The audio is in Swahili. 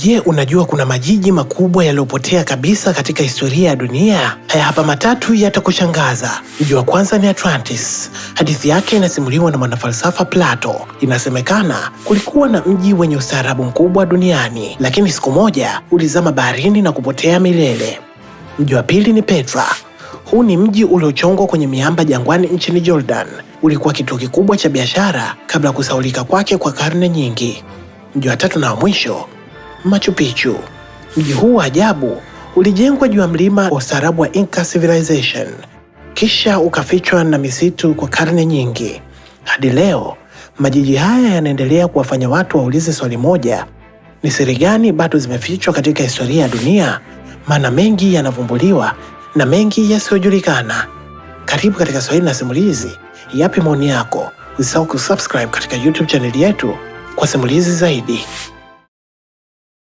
Je, unajua kuna majiji makubwa yaliyopotea kabisa katika historia ya dunia? Haya hapa matatu yatakushangaza. Mji wa kwanza ni Atlantis. Hadithi yake inasimuliwa na mwanafalsafa Plato. Inasemekana kulikuwa na mji wenye ustaarabu mkubwa duniani, lakini siku moja ulizama baharini na kupotea milele. Mji wa pili ni Petra. Huu ni mji uliochongwa kwenye miamba jangwani nchini Jordan. Ulikuwa kituo kikubwa cha biashara kabla ya kusahaulika kwake kwa karne nyingi. Mji wa tatu na wa mwisho, Machu Picchu. Mji huu wa ajabu ulijengwa juu ya mlima wa ustaarabu wa Inca Civilization, kisha ukafichwa na misitu kwa karne nyingi. Hadi leo majiji haya yanaendelea kuwafanya watu waulize swali moja: ni siri gani bado zimefichwa katika historia ya dunia? Maana mengi yanavumbuliwa na mengi yasiyojulikana. Karibu katika Swahili na Simulizi. Yapi maoni yako? Usisahau kusubscribe katika YouTube channel yetu kwa simulizi zaidi.